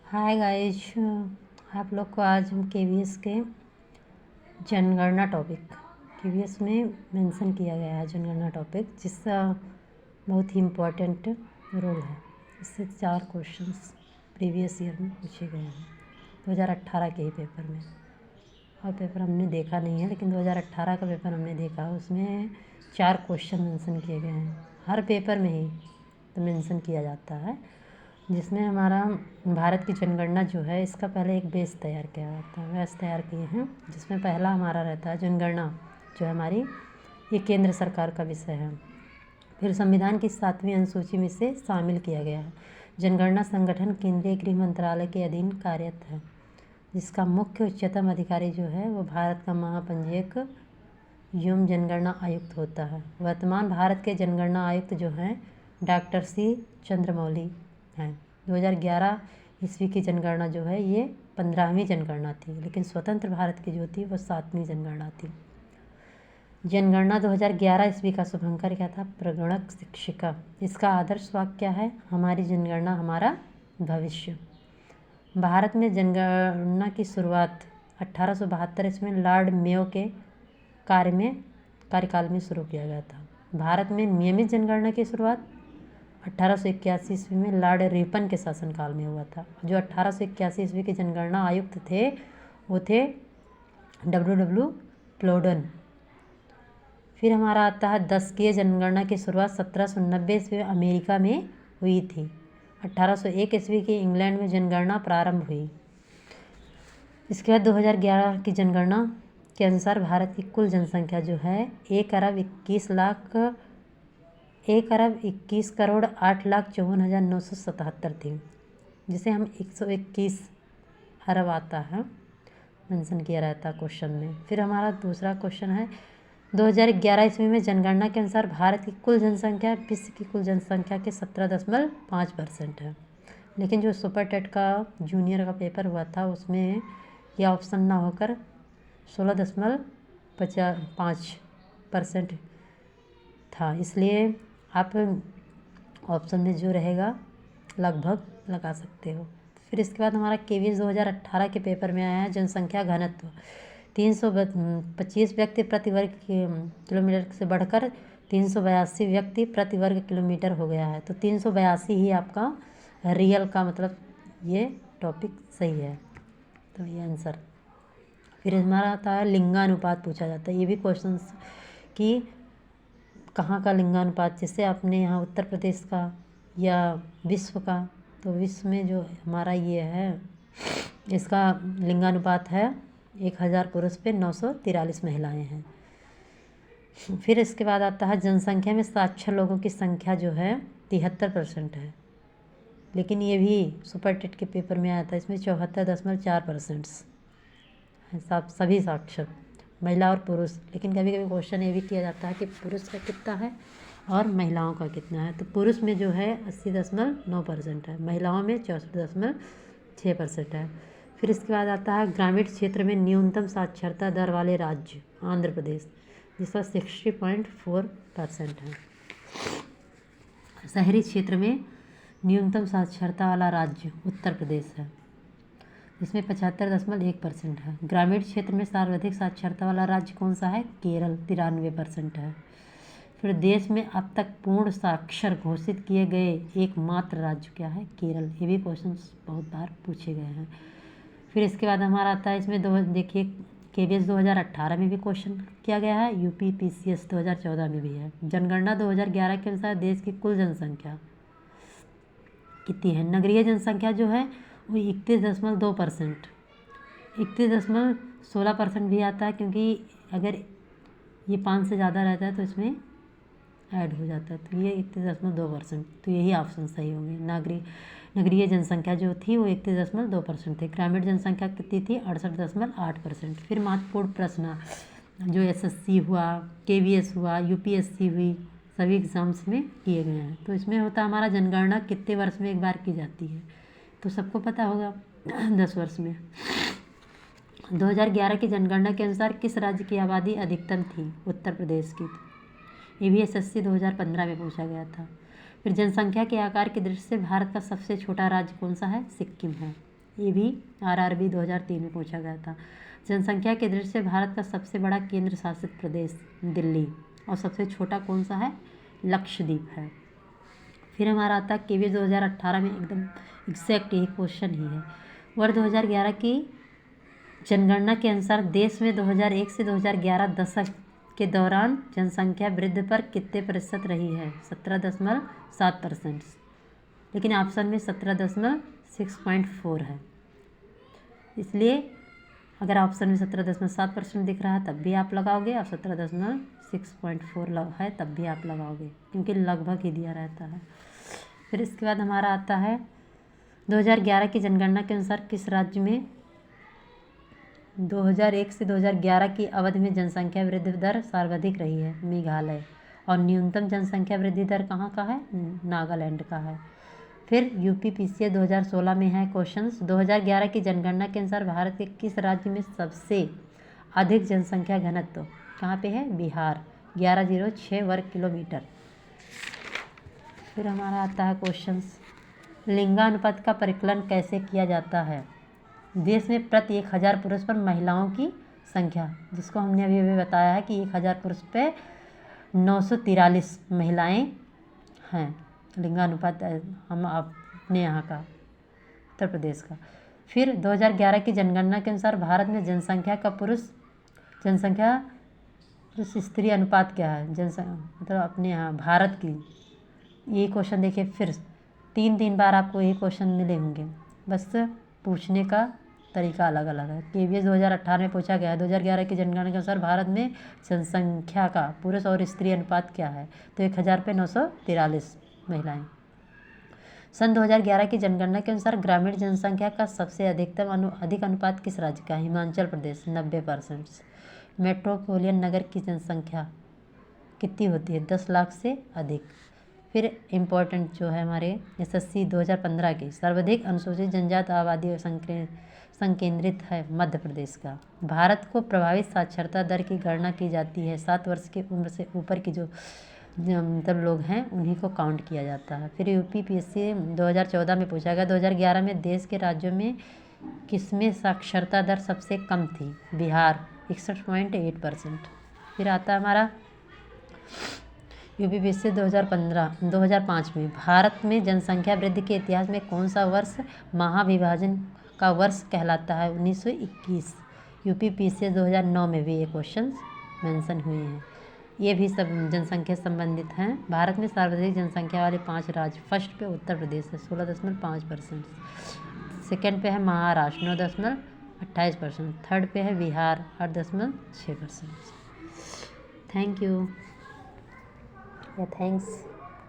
Hi guys, आप लोग को आज हम केवीएस के जनगणना टॉपिक केवीएस में मेंशन किया गया है जनगणना टॉपिक, जिसका बहुत ही इम्पोर्टेंट रोल है। इससे 4 क्वेश्चंस प्रीवियस ईयर में पूछे गए हैं 2018 के ही पेपर में। और पेपर हमने देखा नहीं है, लेकिन 2018 का पेपर हमने देखा, उसमें 4 क्वेश्चन मेंशन किए गए हैं। हर पेपर में ही तो मेंशन किया जाता है, जिसमें हमारा भारत की जनगणना जो है, इसका पहले एक बेस तैयार किया जाता है, बेस तैयार किए हैं, जिसमें पहला हमारा रहता है जनगणना जो है हमारी, ये केंद्र सरकार का विषय है। फिर संविधान की 7वीं अनुसूची में से शामिल किया गया है। जनगणना संगठन केंद्रीय गृह मंत्रालय के अधीन कार्यरत है, जिसका मुख्य उच्चतम अधिकारी जो है वो भारत का महापंजीयक एवं जनगणना आयुक्त होता है। वर्तमान भारत के जनगणना आयुक्त जो हैं डॉक्टर सी चंद्रमौली हैं। 2011 ईस्वी की जनगणना जो है ये 15वीं जनगणना थी, लेकिन स्वतंत्र भारत की जो थी वो 7वीं जनगणना थी। जनगणना 2011 ईस्वी का शुभंकर क्या था? प्रगणक शिक्षिका। इसका आदर्श वाक्य क्या है? हमारी जनगणना हमारा भविष्य। भारत में जनगणना की शुरुआत 1872 ईस्वी में लॉर्ड मेयो के कार्यकाल में शुरू किया गया था। भारत में नियमित जनगणना की शुरुआत 1881 ईस्वी में लॉर्ड रिपन के शासनकाल में हुआ था। जो 1881 ईस्वी के जनगणना आयुक्त थे वो थे W. प्लोडन। फिर हमारा आता है दशकीय जनगणना की शुरुआत 1790 ईस्वी में अमेरिका में हुई थी। 1801 ईस्वी की इंग्लैंड में जनगणना प्रारंभ हुई। इसके बाद 2011 की जनगणना के अनुसार भारत की कुल जनसंख्या जो है 1,21,08,54,977 थी, जिसे हम 121 अरब आता है, मेंशन किया रहता है क्वेश्चन में। फिर हमारा दूसरा क्वेश्चन है 2011 ईस्वी में जनगणना के अनुसार भारत की कुल जनसंख्या विश्व की कुल जनसंख्या के 17.5% है। लेकिन जो सुपर टेट का जूनियर का पेपर हुआ था उसमें यह ऑप्शन ना होकर 16.5% था, इसलिए आप ऑप्शन में जो रहेगा लगभग लगा सकते हो। फिर इसके बाद हमारा केवीएस 2018 के पेपर में आया है जनसंख्या घनत्व। 325 व्यक्ति प्रति वर्ग किलोमीटर से बढ़कर 382 व्यक्ति प्रति वर्ग किलोमीटर हो गया है। तो 382 ही आपका रियल का मतलब ये टॉपिक सही है, तो ये आंसर। फिर हमारा आता है लिंगानुपात पूछा जाता है। ये भी क्वेश्चन कि कहाँ का लिंगानुपात, जैसे आपने यहाँ उत्तर प्रदेश का या विश्व का, तो विश्व में जो हमारा ये है इसका लिंगानुपात है 1000 पुरुष पे 943 महिलाएं हैं। फिर इसके बाद आता है जनसंख्या में साक्षर लोगों की संख्या जो है 73% है, लेकिन ये भी सुपर टेट के पेपर में आया था, इसमें 74.4% सभी साक्षर महिला और पुरुष। लेकिन कभी कभी क्वेश्चन ये भी किया जाता है कि पुरुष का कितना है और महिलाओं का कितना है। तो पुरुष में जो है 80.9% है, महिलाओं में 64.6% है। फिर इसके बाद आता है ग्रामीण क्षेत्र में न्यूनतम साक्षरता दर वाले राज्य आंध्र प्रदेश, जिसका 60.4% है। शहरी क्षेत्र में न्यूनतम साक्षरता वाला राज्य उत्तर प्रदेश है, इसमें 75.1% है। ग्रामीण क्षेत्र में सर्वाधिक साक्षरता वाला राज्य कौन सा है? केरल, 93% है। फिर देश में अब तक पूर्ण साक्षर घोषित किए गए एकमात्र राज्य क्या है? केरल। ये भी क्वेश्चन बहुत बार पूछे गए हैं। फिर इसके बाद हमारा आता है इसमें देखिए केवीएस 2018 में भी क्वेश्चन किया गया है, यूपी पीसीएस 2014 में भी है। जनगणना 2011 के अनुसार देश की कुल जनसंख्या कितनी है? नगरीय जनसंख्या जो है वो 31.2%, 31.16% भी आता है, क्योंकि अगर ये 5 से ज़्यादा रहता है तो इसमें ऐड हो जाता है, तो ये 31.2%, तो यही ऑप्शन सही होंगे। नगरीय जनसंख्या जो थी वो 31.2% थी। ग्रामीण जनसंख्या कितनी थी? 68.8%। फिर महत्वपूर्ण प्रश्न जो एसएससी हुआ, केवीएस हुआ, यूपीएससी हुई, सभी एग्ज़ाम्स में किए गए हैं। तो इसमें होता है हमारा जनगणना कितने वर्ष में एक बार की जाती है, तो सबको पता होगा 10 वर्ष में। 2011 की जनगणना के अनुसार किस राज्य की आबादी अधिकतम थी? उत्तर प्रदेश की थी। ये भी एसएससी 2015 में पूछा गया था। फिर जनसंख्या के आकार की दृष्टि से भारत का सबसे छोटा राज्य कौन सा है? सिक्किम है। ये भी RRB 2003 में पूछा गया था। जनसंख्या के दृष्टि से भारत का सबसे बड़ा केंद्र शासित प्रदेश दिल्ली, और सबसे छोटा कौन सा है? लक्षद्वीप है। फिर हमारा आता है KVS 2018 में, एकदम एग्जैक्ट यही क्वेश्चन ही है। वर्ष 2011 की जनगणना के अनुसार देश में 2001 से 2011 दशक के दौरान जनसंख्या वृद्धि पर कितने प्रतिशत रही है? 17.7%। लेकिन ऑप्शन में 17.6.4 है, इसलिए अगर ऑप्शन में 17.7% दिख रहा है तब भी आप लगाओगे, और 17.6.4 है तब भी आप लगाओगे, क्योंकि लगभग ही दिया रहता है। फिर इसके बाद हमारा आता है 2011 की जनगणना के अनुसार किस राज्य में 2001 से 2011 की अवधि में जनसंख्या वृद्धि दर सर्वाधिक रही है? मेघालय। और न्यूनतम जनसंख्या वृद्धि दर कहाँ का है? नागालैंड का है। फिर UPPCA 2016 में है क्वेश्चंस। 2011 की जनगणना के अनुसार भारत के किस राज्य में सबसे अधिक जनसंख्या घनत्व कहाँ पे है? बिहार, 1106 वर्ग किलोमीटर। फिर हमारा आता है क्वेश्चंस, लिंगानुपात का परिकलन कैसे किया जाता है? देश में प्रति 1000 पुरुष पर महिलाओं की संख्या, जिसको हमने अभी अभी बताया है कि 1000 पुरुष पे 943 महिलाएं हैं। लिंगानुपात हम अपने यहाँ का, उत्तर प्रदेश का। फिर 2011 की जनगणना के अनुसार भारत में जनसंख्या का पुरुष स्त्री अनुपात क्या है? मतलब अपने यहाँ भारत की, ये क्वेश्चन देखिए, फिर 3 बार आपको ये क्वेश्चन मिले होंगे, बस पूछने का तरीका अलग अलग है। KVS 2018 में पूछा गया है 2011 की जनगणना के अनुसार भारत में जनसंख्या का पुरुष और स्त्री अनुपात क्या है? तो 1000 पे 943 महिलाएं। सन 2011 की जनगणना के अनुसार ग्रामीण जनसंख्या का सबसे अधिक अनुपात किस राज्य का है? हिमाचल प्रदेश, 90%। मेट्रोपोलियन नगर की जनसंख्या कितनी होती है? 10 लाख से अधिक। फिर इम्पोर्टेंट जो है हमारे SSC 2015 की, सर्वाधिक अनुसूचित जनजाति आबादी संकेंद्रित है मध्य प्रदेश का। भारत को प्रभावित साक्षरता दर की गणना की जाती है 7 वर्ष की उम्र से ऊपर की जो मतलब लोग हैं उन्हीं को काउंट किया जाता है। फिर UPPSC 2014 में पूछा गया 2011 में देश के राज्यों में किसमें साक्षरता दर सबसे कम थी? बिहार, 61.8%। फिर आता है हमारा UPPSC 2005 में, भारत में जनसंख्या वृद्धि के इतिहास में कौन सा वर्ष महाविभाजन का वर्ष कहलाता है? 1921। UPPSC 2009 में भी ये क्वेश्चन मेंशन हुए हैं। ये भी सब जनसंख्या संबंधित हैं। भारत में सर्वाधिक जनसंख्या वाले 5 राज्य, फर्स्ट पे उत्तर प्रदेश है 16.5%, सेकेंड पे है महाराष्ट्र 9.28%, थर्ड पे है बिहार 8.6%। थैंक यू या थैंक्स।